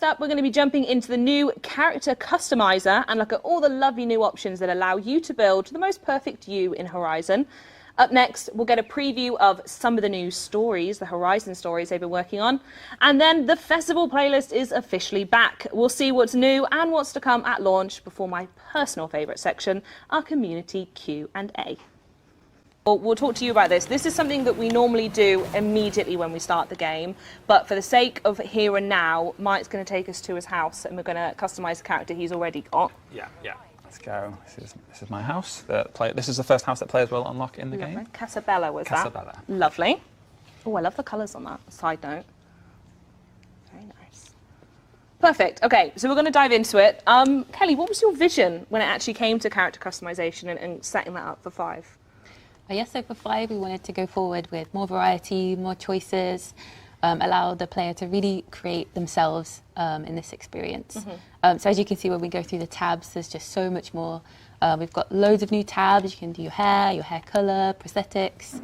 First up, we're going to be jumping into the new character customizer and look at all the lovely new options that allow you to build the most perfect you in Horizon. Up next, we'll get a preview of some of the new stories, the Horizon stories they've been working on. And then the festival playlist is officially back. We'll see what's new and what's to come at launch before my personal favourite section, our community Q&A. We'll talk to you about this. This is something that we normally do immediately when we start the game, but for the sake of here and now, Mike's going to take us to his house and we're going to customise the character he's already got. Yeah. Let's go. This is my house. This is the first house that players will unlock in the game. Casabella was that? Casabella. Lovely. Oh, I love the colours on that. Side note. Very nice. Perfect. Okay, so we're going to dive into it. Kelly, what was your vision when it actually came to character customisation and setting that up for 5? Yes, so for 5, we wanted to go forward with more variety, more choices, allow the player to really create themselves in this experience. So as you can see, when we go through the tabs, there's just so much more. We've got loads of new tabs. You can do your hair colour, prosthetics.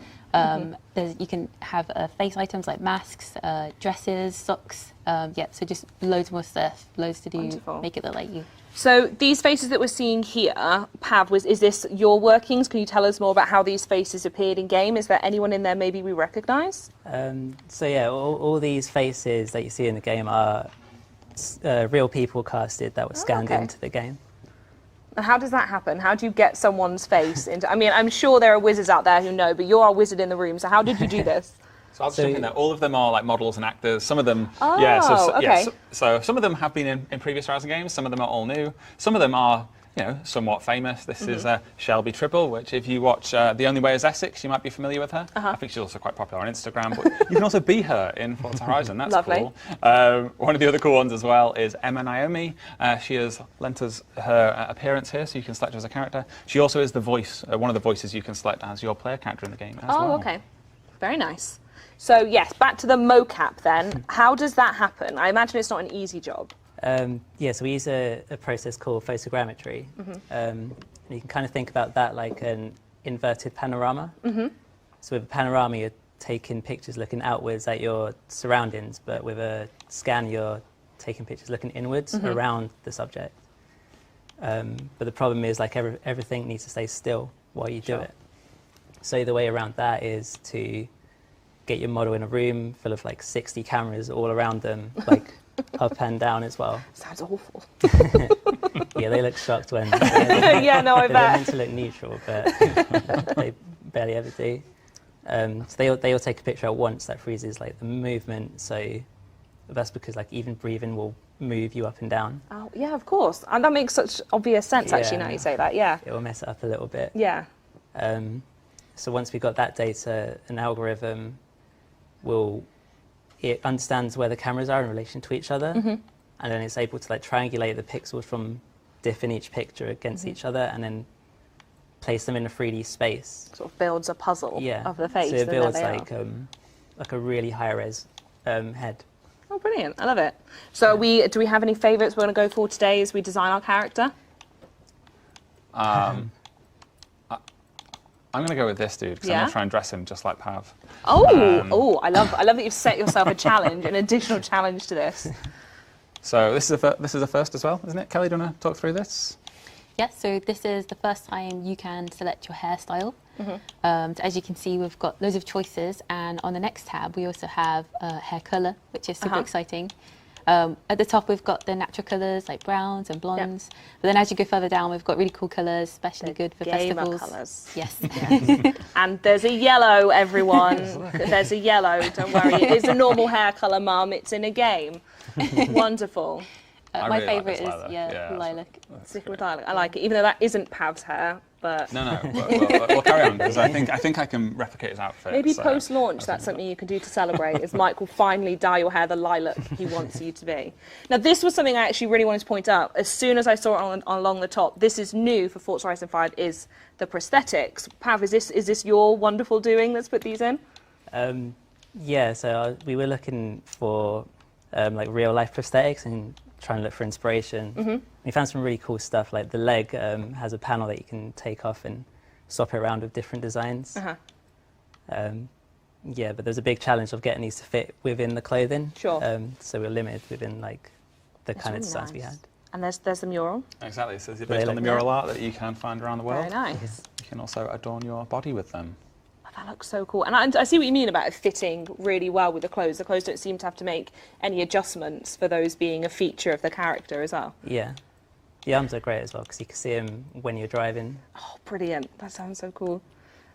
You can have face items like masks, dresses, socks. So just loads more stuff, loads to do, Wonderful. Make it look like you. So these faces that we're seeing here, Pav, is this your workings? Can you tell us more about how these faces appeared in game? Is there anyone in there maybe we recognise? So yeah, all these faces that you see in the game are real people casted that were scanned into the game. And how does that happen? How do you get someone's face into? I mean, I'm sure there are wizards out there who know, but you're a wizard in the room. So how did you do this? So I'll just jump in there. All of them are like models and actors. Some of them, okay. So some of them have been in previous Horizon games. Some of them are all new. Some of them are, somewhat famous. This is Shelby Tribble, which if you watch The Only Way is Essex, you might be familiar with her. I think she's also quite popular on Instagram. But you can also be her in Forza Horizon. That's Lovely. Cool. One of the other cool ones as well is Emma Naomi. She has lent us her appearance here, so you can select her as a character. She also is the voice, one of the voices you can select as your player character in the game as well. Oh, okay. Very nice. So yes, back to the mocap then. How does that happen? I imagine it's not an easy job. So we use a process called photogrammetry. And you can kind of think about that like an inverted panorama. So with a panorama, you're taking pictures looking outwards at your surroundings, but with a scan, you're taking pictures looking inwards around the subject. But the problem is like everything needs to stay still while you do it. So the way around that is to get your model in a room full of like 60 cameras all around them, like up and down as well. Sounds awful. Yeah, they look shocked when yeah, no, I bet. They're meant to look neutral, but they barely ever do. So they all take a picture at once. That freezes like the movement. So that's because like even breathing will move you up and down. Oh yeah, of course. And that makes such obvious sense actually now you say that. Yeah. It will mess it up a little bit. Yeah. So once we got that data, an algorithm it understands where the cameras are in relation to each other, and then it's able to like triangulate the pixels from diff in each picture against each other, and then place them in a 3D space. Sort of builds a puzzle of the face. So it builds like a really high res head. Oh, brilliant! I love it. So do we have any favourites we're going to go for today as we design our character? I'm going to go with this dude because I'm going to try and dress him just like Pav. I love that you've set yourself a challenge, an additional challenge to this. So this is a first as well, isn't it? Kelly, do you want to talk through this? Yes, so this is the first time you can select your hairstyle. So as you can see, we've got loads of choices, and on the next tab, we also have hair colour, which is super exciting. At the top, we've got the natural colours like browns and blondes. But then as you go further down, we've got really cool colours, especially good for festivals. Colours. Yes. And there's a yellow, everyone. There's a yellow, don't worry. It is a normal hair colour, Mum. It's in a game. Wonderful. My really favourite like is lilac. Stick with lilac. I like it, even though that isn't Pav's hair. But no, we'll carry on because I think I can replicate his outfit. Maybe post-launch, that's something you can do to celebrate. Is Mike will finally dye your hair the lilac he wants you to be. Now, this was something I actually really wanted to point out. As soon as I saw it along the top, this is new for Forza Horizon 5. Is the prosthetics. Pav, is this your wonderful doing that's put these in? Yeah. So we were looking for like real life prosthetics and trying to look for inspiration. We found some really cool stuff, like the leg has a panel that you can take off and swap it around with different designs. Yeah, but there's a big challenge of getting these to fit within the clothing. Sure. So we're limited within like the kind of designs we nice. had. And there's the mural. Exactly. So they're based on the mural art that you can find around the world. Very nice. You can also adorn your body with them. That looks so cool. And I see what you mean about it fitting really well with the clothes. The clothes don't seem to have to make any adjustments for those being a feature of the character as well. Yeah. The arms are great as well because you can see them when you're driving. Oh, brilliant. That sounds so cool.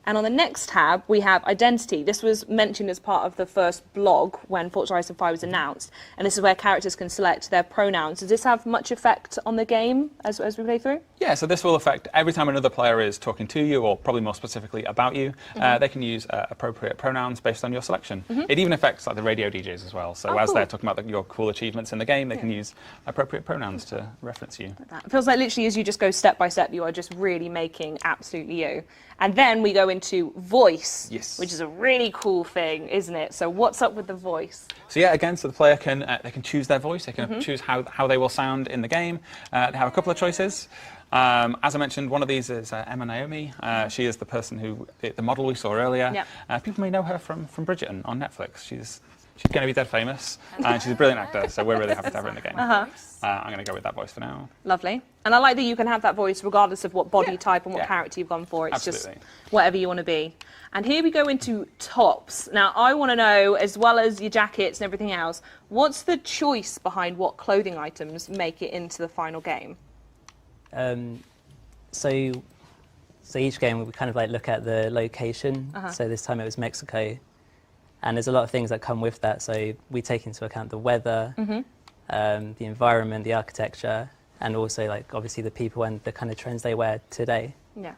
And on the next tab, we have identity. This was mentioned as part of the first blog when Forza Horizon 5 was announced. And this is where characters can select their pronouns. Does this have much effect on the game as we play through? Yeah, so this will affect every time another player is talking to you, or probably more specifically about you. They can use appropriate pronouns based on your selection. It even affects like the radio DJs as well. So as cool. they're talking about your cool achievements in the game, they can use appropriate pronouns to reference you. It feels like literally as you just go step by step, you are just really making absolutely you. And then we go into voice, which is a really cool thing, isn't it? So what's up with the voice? So yeah, again, so the player can they can choose their voice. They can choose how they will sound in the game. They have a couple of choices. As I mentioned, one of these is Emma Naomi. She is the person the model we saw earlier. Yep. People may know her from Bridgerton on Netflix. She's going to be dead famous, and she's a brilliant actor, so we're really happy to have her in the game. I'm going to go with that voice for now. Lovely. And I like that you can have that voice regardless of what body type and what character you've gone for. It's just whatever you want to be. And here we go into tops. Now, I want to know, as well as your jackets and everything else, what's the choice behind what clothing items make it into the final game? So each game we kind of like look at the location. So this time it was Mexico. And there's a lot of things that come with that. So we take into account the weather, the environment, the architecture, and also like obviously the people and the kind of trends they wear today. Yeah.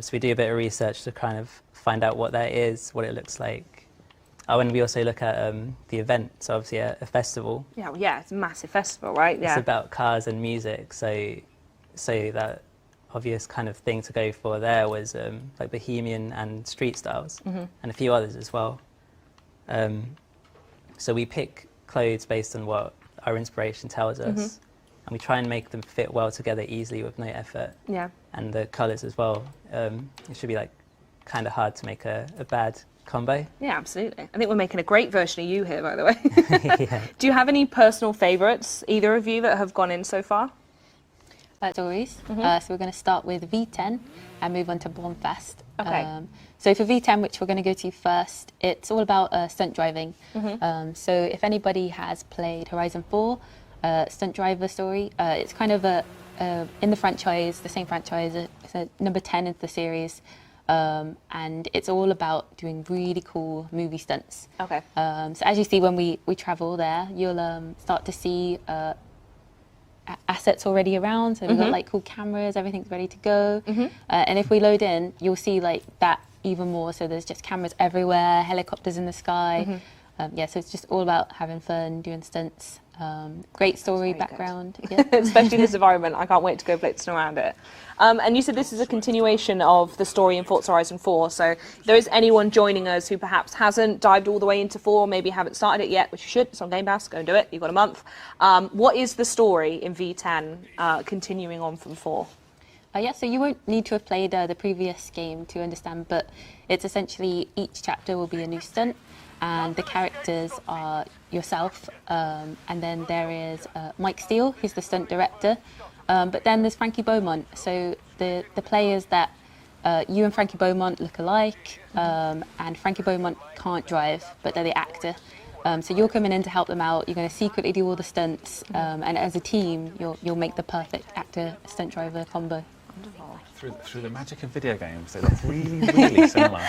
So we do a bit of research to kind of find out what that is, what it looks like. Oh, and we also look at the event. So obviously a festival. Yeah, well, yeah, it's a massive festival, right? Yeah. It's about cars and music. So that obvious kind of thing to go for there was like bohemian and street styles, and a few others as well. So we pick clothes based on what our inspiration tells us, and we try and make them fit well together easily with no effort. Yeah. And the colours as well. It should be like kind of hard to make a bad combo. Yeah, absolutely. I think we're making a great version of you here, by the way. Yeah. Do you have any personal favourites, either of you, that have gone in so far? Stories. So we're going to start with V10 and move on to Bourne Fest. Okay. So for V10, which we're going to go to first, it's all about stunt driving. So if anybody has played Horizon 4, stunt driver story, it's kind of in the franchise, the same franchise, it's number 10 into the series. And it's all about doing really cool movie stunts. Okay. So as you see when we travel there, you'll start to see assets already around. So we've got like cool cameras, everything's ready to go. And if we load in, you'll see like that even more. So there's just cameras everywhere, helicopters in the sky. Yeah, so it's just all about having fun, doing stunts. Great story background. Yeah. Especially this environment. I can't wait to go blitzing around it. And you said this is a continuation of the story in Forza Horizon 4. So if there is anyone joining us who perhaps hasn't dived all the way into 4, maybe haven't started it yet, which you should, it's on Game Pass, go and do it, you've got a month. What is the story in V10 continuing on from 4? Yeah, so you won't need to have played the previous game to understand, but it's essentially each chapter will be a new stunt, and the characters are yourself, and then there is Mike Steele, who's the stunt director, but then there's Frankie Beaumont. So the players that you and Frankie Beaumont look alike, and Frankie Beaumont can't drive, but they're the actor. So you're coming in to help them out. You're going to secretly do all the stunts, and as a team, you'll make the perfect actor-stunt driver combo. Through the magic of video games, they look really, really similar.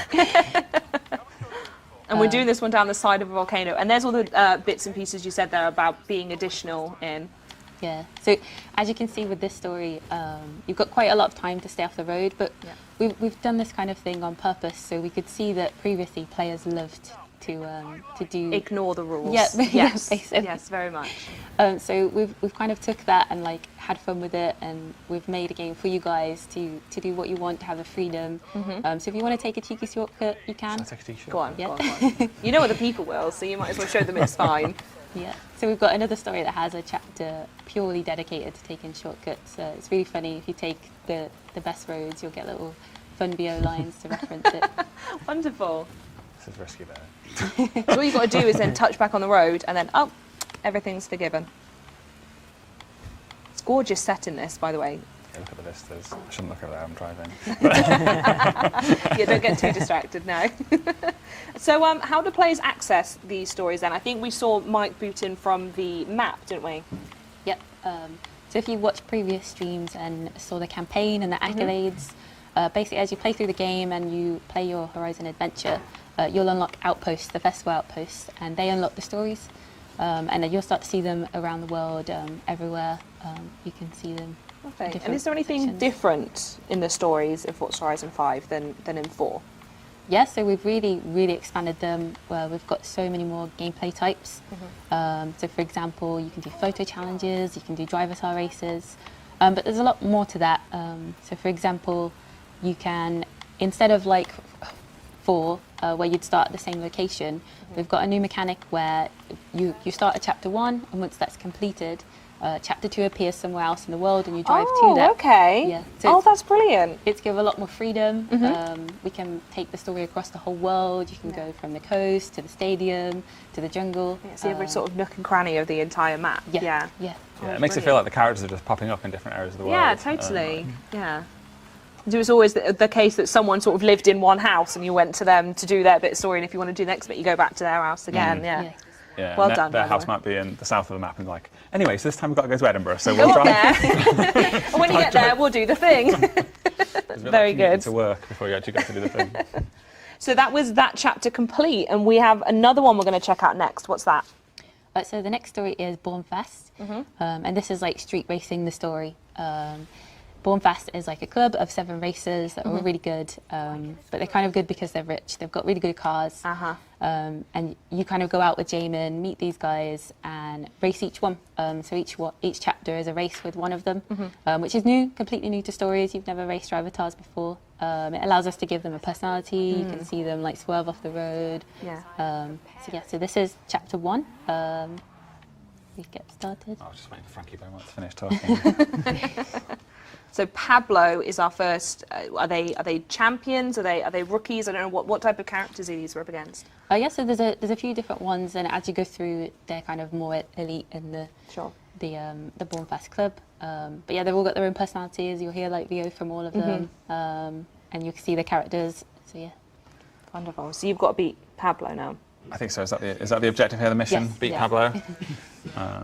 And we're doing this one down the side of a volcano. And there's all the bits and pieces you said there about being additional in. Yeah. So as you can see with this story, you've got quite a lot of time to stay off the road, but we've done this kind of thing on purpose. So we could see that previously players loved to do ignore the rules. Yeah, yes, basically. yes, very much. So we've kind of took that and like had fun with it, and we've made a game for you guys to do what you want, to have the freedom. So if you want to take a cheeky shortcut, you can. Shall I take a cheeky shortcut? Go on, go on. You know what the people will, so you might as well show them it's fine. Yeah. So we've got another story that has a chapter purely dedicated to taking shortcuts. It's really funny. If you take the best roads, you'll get little fun BO lines to reference it. Wonderful. This is risky though. So all you've got to do is then touch back on the road and then, oh, everything's forgiven. It's gorgeous set in this, by the way. Yeah, look at the vistas. I shouldn't look over there, I'm driving. Yeah, don't get too distracted now. So how do players access these stories then? I think we saw Mike boot in from the map, didn't we? Yep. So if you watched previous streams and saw the campaign and the accolades, basically as you play through the game and you play your Horizon adventure, you'll unlock outposts, the festival outposts, and they unlock the stories. And then you'll start to see them around the world, everywhere. You can see them. Okay. And is there anything different in the stories in Forza Horizon 5 than in 4? Yes, so we've really expanded them. We've got so many more gameplay types. So for example, you can do photo challenges, you can do driver car races, but there's a lot more to that. So for example, you can, instead of like 4, where you'd start at the same location, we've got a new mechanic where you start at chapter 1, and once that's completed, chapter 2 appears somewhere else in the world and you drive to that. Okay. Yeah. So that's brilliant. It's give a lot more freedom. We can take the story across the whole world. You can go from the coast to the stadium to the jungle. Yeah, see every sort of nook and cranny of the entire map. Yeah. It makes it feel like the characters are just popping up in different areas of the world. Yeah, totally. Yeah. It was always the case that someone sort of lived in one house and you went to them to do their bit of story, and if you want to do the next bit, you go back to their house again. Yeah. Well done. Their house might be in the south of the map, and like, anyway, so this time we've got to go to Edinburgh, so Go we'll on drive. there. And when you get there, we'll do the thing. Very good. To work before you actually get to do the thing. So that was that chapter complete, and we have another one we're going to check out next. What's that? So the next story is Bourne Fest, and this is like street racing the story. Bourne Fest is like a club of 7 racers that are all really good, but they're kind of good because they're rich. They've got really good cars, and you kind of go out with Jamin, meet these guys, and race each one. So each chapter is a race with one of them, which is completely new to stories. You've never raced driver cars before. It allows us to give them a personality. You can see them like swerve off the road. So this is chapter 1. We get started. I was just waiting for Frankie Beaumont to finish talking. So Pablo is our first. Are they champions? Are they rookies? I don't know what type of characters are these are up against. So there's a few different ones, and as you go through, they're kind of more elite in the Bourne Fest club. But yeah, they've all got their own personalities. You'll hear like VO from all of them, and you can see the characters. So yeah, wonderful. So you've got to beat Pablo now. I think so. Is that the objective here? The mission? Yes. Beat Pablo.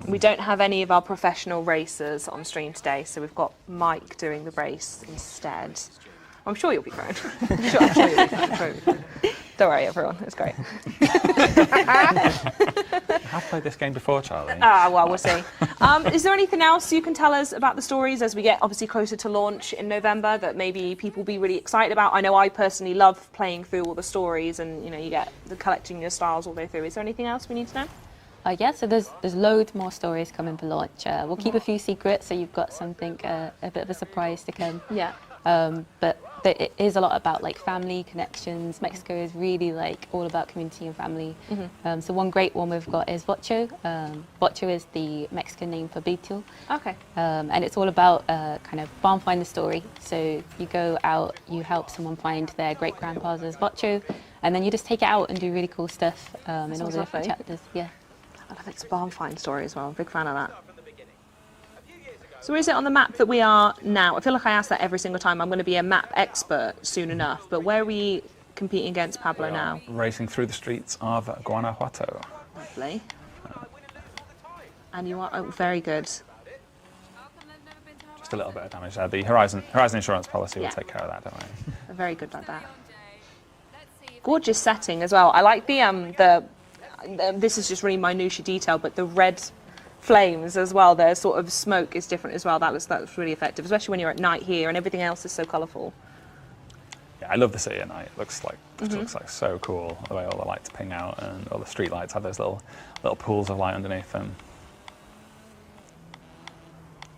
We don't have any of our professional racers on stream today, so we've got Mike doing the race instead. I'm sure you'll be fine. I'm sure you'll be fine. Don't worry, everyone. It's great. I have played this game before, Charlie. Well, we'll see. Is there anything else you can tell us about the stories as we get obviously closer to launch in November that maybe people will be really excited about? I know I personally love playing through all the stories, and you get the collecting your styles all the way through. Is there anything else we need to know? So there's loads more stories coming for launch. We'll keep a few secrets, so you've got something, a bit of a surprise to come. Yeah. But it is a lot about like family connections. Mexico is really like all about community and family. So one great one we've got is Vocho. Vocho is the Mexican name for Beetle. Okay. And it's all about kind of barn finder story. So you go out, you help someone find their great grandpa's Vocho, and then you just take it out and do really cool stuff in all the different chapters. Yeah. I love it's a barn find story as well. Big fan of that. So where is it on the map that we are now? I feel like I ask that every single time. I'm going to be a map expert soon enough. But where are we competing against Pablo now? Racing through the streets of Guanajuato. Lovely. And you are very good. Just a little bit of damage there. The Horizon insurance policy will take care of that, don't we? Very good like that. Gorgeous setting as well. I like the this is just really minutiae detail, but the red flames as well. Their sort of smoke is different as well. That looks really effective, especially when you're at night here and everything else is so colourful. Yeah, I love the city at night. It looks like so cool the way all the lights ping out and all the street lights have those little pools of light underneath them.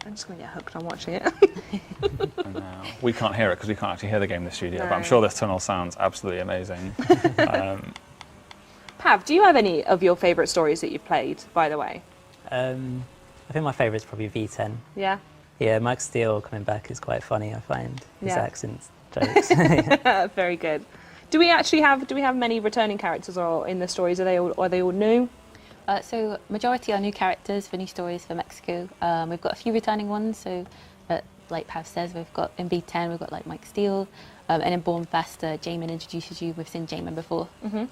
I'm just going to get hooked on watching it. And we can't hear it because we can't actually hear the game in the studio, but I'm sure this tunnel sounds absolutely amazing. Pav, do you have any of your favourite stories that you've played, by the way? I think my favourite is probably V10. Yeah? Yeah, Mike Steele coming back is quite funny, I find. His accents, jokes. Very good. Do we have many returning characters or in the stories? Are they all new? So majority are new characters for new stories for Mexico. We've got a few returning ones. So, like Pav says, we've got in B10, we've got like Mike Steele, and in Bourne Fest, Jamin introduces you. We've seen Jamin before. Yeah.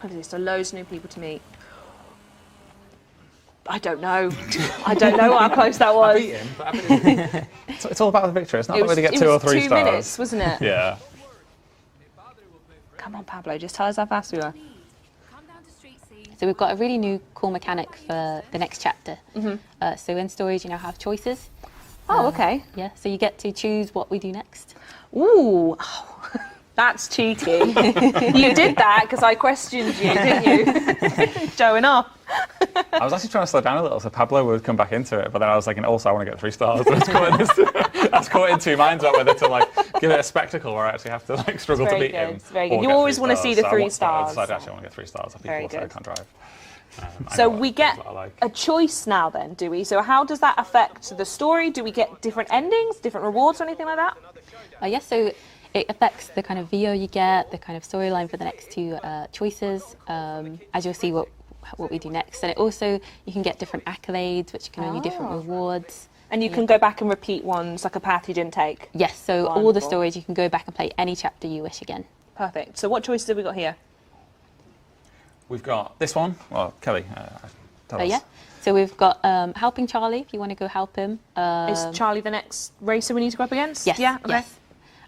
Okay, so loads of new people to meet. I don't know. I don't know how close that was. I beat him, but it's all about the victory. It's not that way to get 2 or 3 2 stars. minutes, wasn't it? Yeah. Come on, Pablo, just tell us how fast we were. So we've got a really new cool mechanic for the next chapter. So in stories, you now have choices. Oh, okay. Yeah, so you get to choose what we do next. Ooh, that's cheeky. You did that because I questioned you, didn't you? Showing off. I was actually trying to slow down a little so Pablo would come back into it, but then I was like, and also I want to get 3 stars. That's caught in 2 minds about whether to like give it a spectacle or I actually have to like struggle to beat him. It's very good. You always want to see the 3 stars. I decided actually I want to get 3 stars. People Very say I good. can't drive. So we get like. a choice now then, do we? So how does that affect the story? Do we get different endings, different rewards or anything like that? Yes, so it affects the kind of VO you get, the kind of storyline for the next 2 choices, as you'll see what we do next. And it also, you can get different accolades, which can earn you different rewards. And you can go back and repeat ones, like a path you didn't take? Yes, so all the Wonderful. stories, you can go back and play any chapter you wish again. Perfect. So what choices have we got here? We've got this one. Well, Kelly, tell us. Yeah, so we've got helping Charlie, if you want to go help him. Is Charlie the next racer we need to go up against? Yes, Yeah, okay.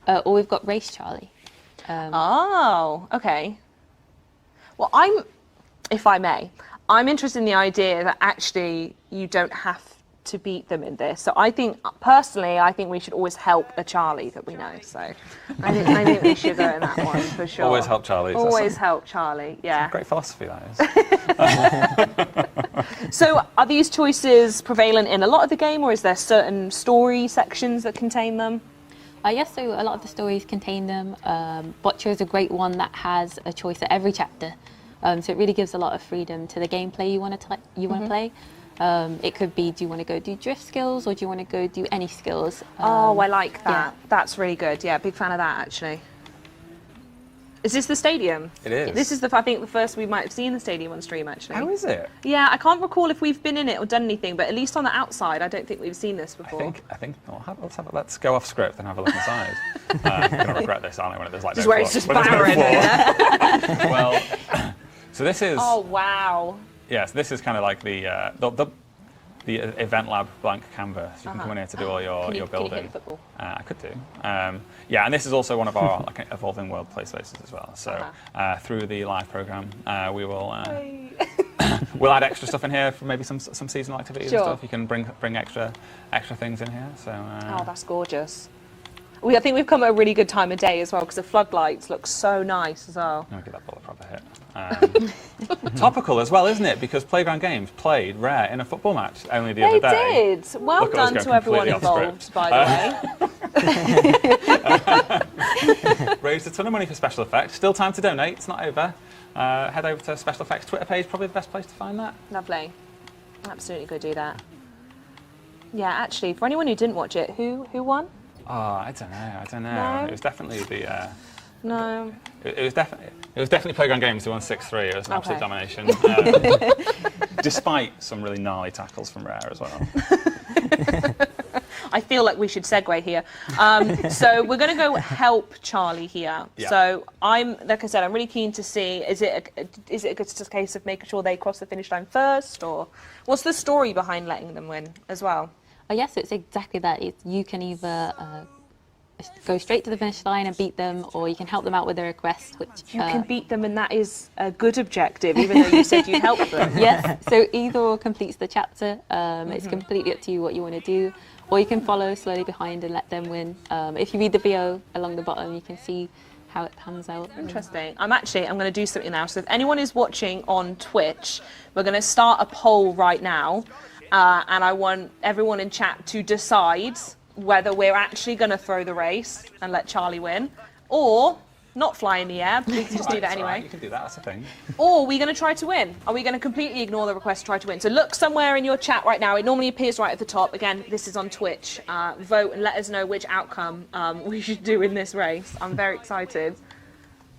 yes. Or we've got Race Charlie. Oh, okay. Well, if I may, I'm interested in the idea that actually you don't have to beat them in this. So I think, personally, we should always help a Charlie that we know. So I think we should go in that one for sure. Always help Charlie. Always help Charlie, yeah. Great philosophy, that is. So are these choices prevalent in a lot of the game, or is there certain story sections that contain them? Yes, so a lot of the stories contain them. Boccia is a great one that has a choice at every chapter. So it really gives a lot of freedom to the gameplay you want to play. It could be, do you want to go do drift skills or do you want to go do any skills? Oh, I like that. Yeah. That's really good. Yeah, big fan of that, actually. Is this the stadium? It is. This is I think the first we might have seen the stadium on stream, actually. How is it? Yeah, I can't recall if we've been in it or done anything, but at least on the outside, I don't think we've seen this before. I think. Let's go off script and have a look inside. I'm gonna regret this, aren't I? When there's like Just no where floor. it's just When there's no barren. floor. Well, so this is. Oh, wow. Yes, this is kind of like the event lab blank canvas. You can come in here to do all your Can you building. hit the football? I could do. Yeah, and this is also one of our like evolving world play spaces as well. So through the live program, we will we'll add extra stuff in here for maybe some seasonal activities and stuff. You can bring extra things in here. So Oh, that's gorgeous. I think we've come at a really good time of day as well because the floodlights look so nice as well. I'll give that ball a proper hit. Topical as well, isn't it? Because Playground Games played Rare in a football match only the other day. They did. Well Look at us done going to everyone completely off involved, script. by the way. Raised a ton of money for special effects. Still time to donate. It's not over. Head over to Special Effects Twitter page. Probably the best place to find that. Lovely. Absolutely go do that. Yeah, actually, for anyone who didn't watch it, who won? Oh, I don't know. No? It was definitely the. No. It was definitely Playground Games who won 6-3. It was an absolute domination, despite some really gnarly tackles from Rare as well. I feel like we should segue here. So we're going to go help Charlie here. Yeah. So like I said, I'm really keen to see, is it just a case of making sure they cross the finish line first, or what's the story behind letting them win as well? Yes, it's exactly that. You can either go straight to the finish line and beat them, or you can help them out with a request, which... You can beat them, and that is a good objective, even though you said you'd help them. Yes, so either or completes the chapter. It's completely up to you what you want to do, or you can follow slowly behind and let them win. If you read the VO along the bottom, you can see how it pans out. Interesting. I'm going to do something now. So if anyone is watching on Twitch, we're going to start a poll right now, and I want everyone in chat to decide whether we're actually going to throw the race and let Charlie win, or not fly in the air, we can just do that anyway. Right, you can do that, that's a thing. Or are we going to try to win? Are we going to completely ignore the request to try to win? So look somewhere in your chat right now. It normally appears right at the top. Again, this is on Twitch. Vote and let us know which outcome we should do in this race. I'm very excited.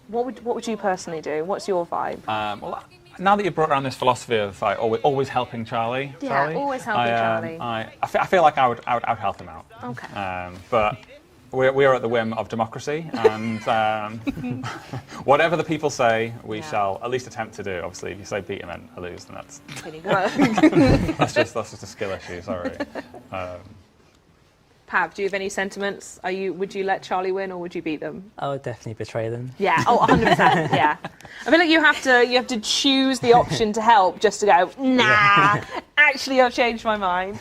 What would you personally do? What's your vibe? Well, now that you've brought around this philosophy of like always helping Charlie, always helping Charlie. I feel like I would help him out. Okay. But we are at the whim of democracy, and whatever the people say, we shall at least attempt to do. Obviously, if you say beat him and I lose, then that's that's just a skill issue. Sorry. Pav, do you have any sentiments? Would you let Charlie win, or would you beat them? I would definitely betray them. Yeah. Oh, 100%. Yeah. I feel like you have to choose the option to help, just to go. Nah. Actually, I've changed my mind.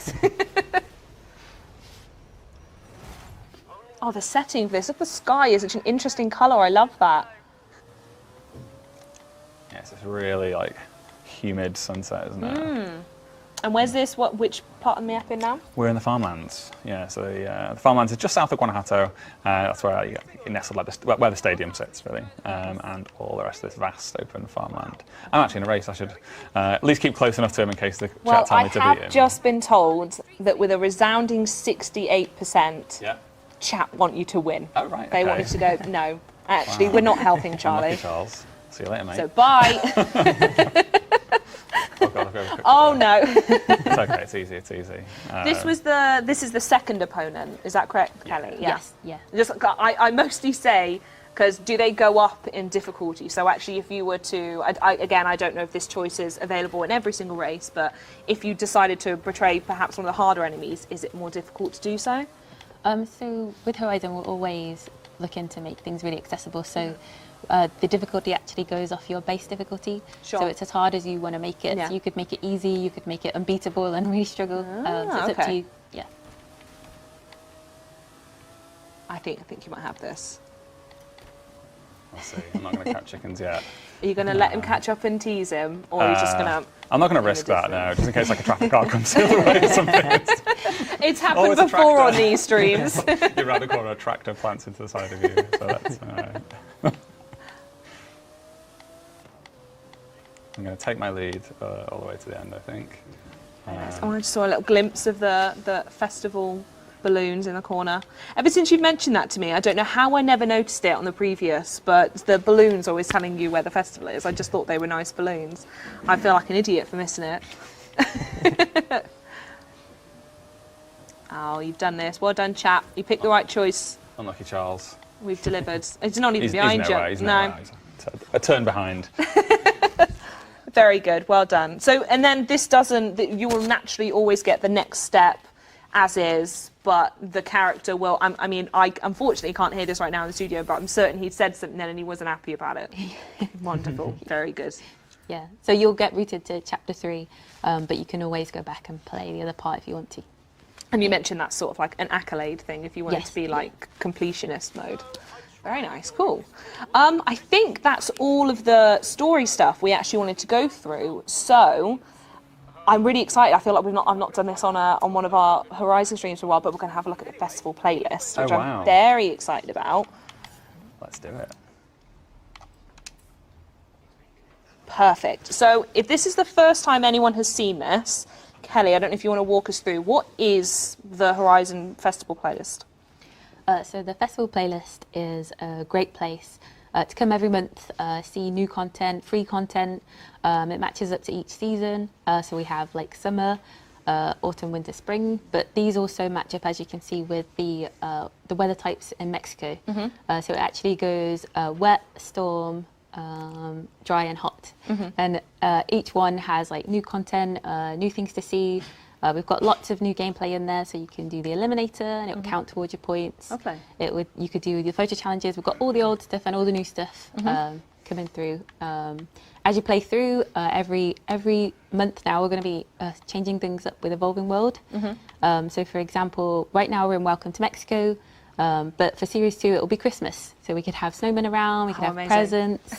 Oh, the setting for this. Look, the sky is such an interesting colour. I love that. Yes, it's really like humid sunset, isn't it? And where's this? Which part of the map in now? We're in the farmlands. Yeah, so the farmlands is just south of Guanajuato. That's where you're nestled, like where the stadium sits, really, and all the rest of this vast open farmland. I'm actually in a race. I should at least keep close enough to him in case the chat tell me to beat him. I have just been told that with a resounding 68%, chat want you to win. Oh, right. They want you to go, no, actually, we're not helping Charlie. Unlucky, Charles. See you later, mate. So, bye. Oh, God, oh no. It's okay, it's easy. This is the second opponent, is that correct, Kelly? Yeah. Yes, yeah. Just, I mostly say, because do they go up in difficulty? So actually, if you were to, again, I don't know if this choice is available in every single race, but if you decided to portray perhaps one of the harder enemies, is it more difficult to do so? So with Horizon, we're always looking to make things really accessible. So the difficulty actually goes off your base difficulty. Sure. So it's as hard as you want to make it. Yeah. So you could make it easy, you could make it unbeatable and really struggle. So it's up to you. Yeah. I think you might have this. We'll see. I'm not going to catch chickens yet. Are you going to let him catch up and tease him, or are you just going to... I'm not going to risk that now, just in case like a traffic car comes the other way or something. It's happened before on these streams. You're around the corner, a tractor plants into the side of you, so that's all right. I'm going to take my lead all the way to the end, I think. I just saw a little glimpse of the festival balloons in the corner. Ever since you've mentioned that to me, I don't know how I never noticed it on the previous, but the balloons always telling you where the festival is. I just thought they were nice balloons. I feel like an idiot for missing it. Oh, you've done this. Well done, chap. You picked the right choice. Unlucky Charles. We've delivered. It's not even behind you. He's no. A turn behind. Very good. Well done. So, and then this doesn't, you will naturally always get the next step as is, but the character will, I mean, I unfortunately can't hear this right now in the studio, but I'm certain he'd said something then and he wasn't happy about it. Wonderful. Very good. Yeah. So you'll get routed to chapter 3, but you can always go back and play the other part if you want to. And you mentioned that's sort of like an accolade thing if you want it to be like completionist mode. Very nice, cool. I think that's all of the story stuff we actually wanted to go through. So I'm really excited. I feel like I've not done this on one of our Horizon streams for a while, but we're going to have a look at the festival playlist, which I'm very excited about. Let's do it. Perfect. So if this is the first time anyone has seen this, Kelly, I don't know if you want to walk us through, what is the Horizon Festival playlist? So the festival playlist is a great place to come every month, see new content, free content. It matches up to each season. So we have like summer, autumn, winter, spring, but these also match up, as you can see, with the weather types in Mexico. Mm-hmm. So it actually goes wet, storm, dry and hot. Mm-hmm. And each one has like new content, new things to see. We've got lots of new gameplay in there, so you can do the eliminator and it will count towards your points. Okay. You could do the photo challenges. We've got all the old stuff and all the new stuff coming through. As you play through, every month now we're going to be changing things up with Evolving World. Mm-hmm. So for example, right now we're in Welcome to Mexico, but for Series 2 it will be Christmas. So we could have snowmen around, we could have presents.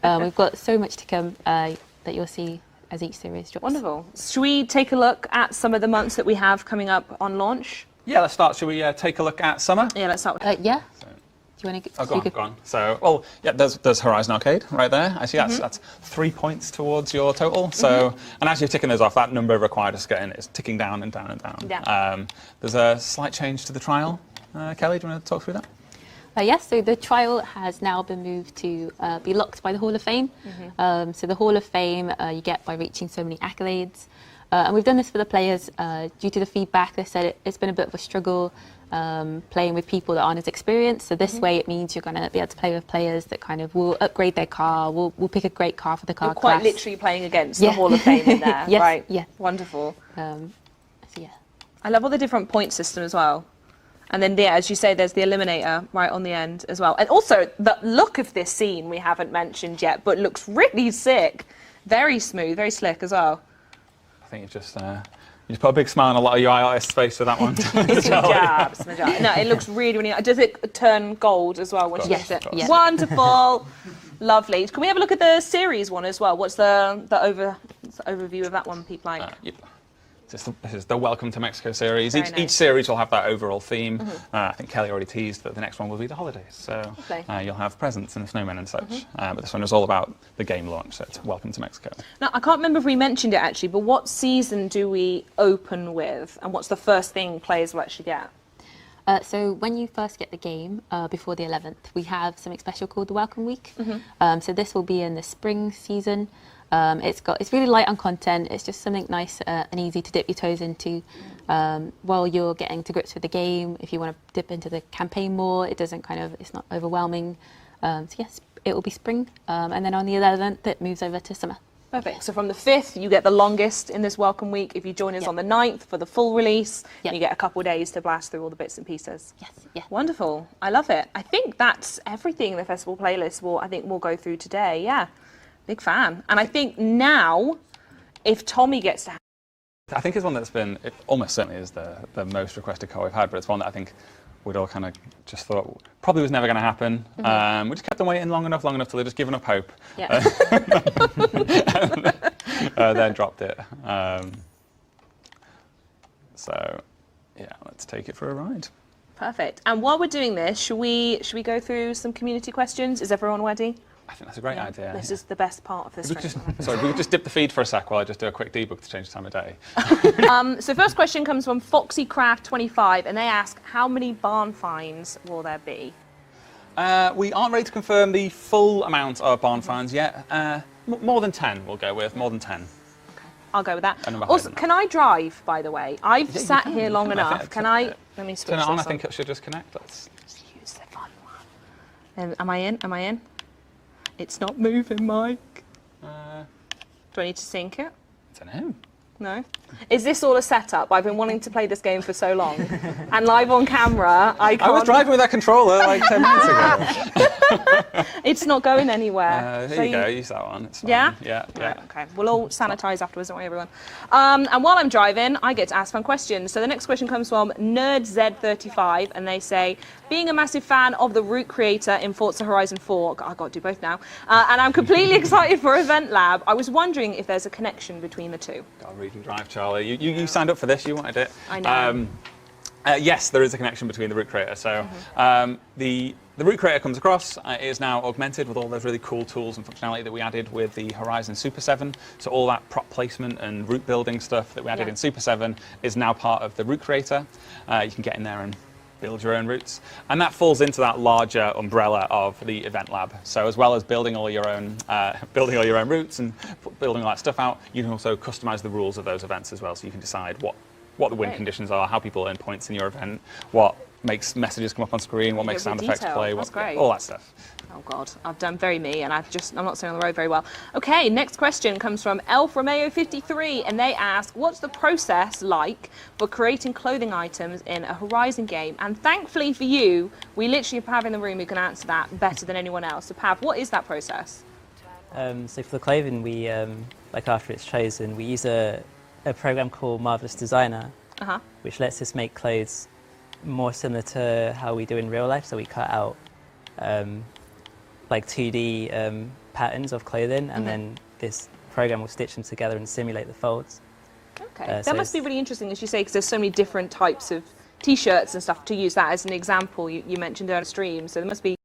We've got so much to come that you'll see as each series drops. Wonderful. Should we take a look at some of the months that we have coming up on launch? Yeah, let's start. Should we take a look at summer? Yeah, let's start. Yeah. So, do you want to go on. So, well, yeah, there's Horizon Arcade right there. I see that's 3 points towards your total. So, and as you're ticking those off, that number required us to get in is ticking down and down and down. Yeah. There's a slight change to the trial. Kelly, do you want to talk through that? Yes, so the trial has now been moved to be locked by the Hall of Fame. So the Hall of Fame you get by reaching so many accolades. And we've done this for the players due to the feedback. They said it's been a bit of a struggle playing with people that aren't as experienced. So this way it means you're going to be able to play with players that kind of will upgrade their car, will pick a great car for the car You're quite class. literally playing against the Hall of Fame in there, Yes, right? yeah. Wonderful. So yeah. I love all the different point system as well. And then, yeah, as you say, there's the eliminator right on the end as well. And also, the look of this scene we haven't mentioned yet, but looks really sick. Very smooth, very slick as well. I think you just put a big smile on a lot of UI artists' face with that one. No, it looks really, really nice. Does it turn gold as well once you Yes, use it? yes. Wonderful. Lovely. Can we have a look at the series one as well? What's the overview of that one, people like? Yep. This is the Welcome to Mexico series. Very nice. Each series will have that overall theme. I think Kelly already teased that the next one will be the holidays. So you'll have presents and snowmen and such. But this one is all about the game launch, so it's Welcome to Mexico. Now, I can't remember if we mentioned it actually, but what season do we open with? And what's the first thing players will actually get? So when you first get the game, before the 11th, we have something special called the Welcome Week. So this will be in the spring season. It's really light on content. It's just something nice and easy to dip your toes into while you're getting to grips with the game. If you want to dip into the campaign more, it's not overwhelming. So yes, it will be spring, and then on the 11th, it moves over to summer. Perfect. So from the 5th, you get the longest in this Welcome Week. If you join us on the 9th for the full release, you get a couple of days to blast through all the bits and pieces. Yes, yeah. Wonderful. I love it. I think that's everything the festival playlist we'll go through today. Yeah. Big fan. And I think now, if Tommy gets to... I think it's one that's been, it almost certainly is the most requested car we've had, but it's one that I think we'd all kind of just thought probably was never going to happen. We just kept them waiting long enough till they'd just given up hope. Yeah. Then dropped it. So, yeah, let's take it for a ride. Perfect. And while we're doing this, should we go through some community questions? Is everyone ready? I think that's a great idea. This is the best part of this. We could just dip the feed for a sec while I just do a quick debug to change the time of day. So first question comes from FoxyCraft25, and they ask, how many barn finds will there be? We aren't ready to confirm the full amount of barn finds yet. More than 10 we'll go with, more than 10. Okay, I'll go with that. Also, can I drive, by the way? I've sat here long enough. Can I? Let me switch turn it on, this I think it should just connect. Let's use the fun one. Am I in? Am I in? It's not moving, Mike. Do I need to sync it? I don't know. No? Is this all a setup? I've been wanting to play this game for so long. And live on camera, I can't... I was driving with that controller like 10 minutes ago. It's not going anywhere. There you go, use that one. It's fine. Yeah? Yeah. Right, okay. We'll all sanitise afterwards, don't worry, everyone. And while I'm driving, I get to ask fun questions. So the next question comes from NerdZ35, and they say, being a massive fan of the route creator in Forza Horizon 4, I've got to do both now, and I'm completely excited for Event Lab, I was wondering if there's a connection between the two. God, read and drive, Charlie. You signed up for this, you wanted it. I know. Yes, there is a connection between the route creator. So the route creator comes across, is now augmented with all those really cool tools and functionality that we added with the Horizon Super 7. So all that prop placement and route building stuff that we added in Super 7 is now part of the route creator. You can get in there and build your own routes. And that falls into that larger umbrella of the Event Lab. So as well as building all your own routes and building all that stuff out, you can also customize the rules of those events as well. So you can decide what the win conditions are, how people earn points in your event, what makes messages come up on screen, what makes sound effects play, all that stuff. Oh God, I've done very me, and I'm not staying on the road very well. Okay, next question comes from Elf Romeo 53, and they ask, what's the process like for creating clothing items in a Horizon game? And thankfully for you, we literally have Pav in the room who can answer that better than anyone else. So Pav, what is that process? So for the clothing, we like after it's chosen, we use a program called Marvelous Designer, which lets us make clothes more similar to how we do in real life. So we cut out like 2D patterns of clothing, and then this program will stitch them together and simulate the folds. Okay, that must be really interesting, as you say, because there's so many different types of T-shirts and stuff. To use that as an example, you mentioned on a stream, so there must be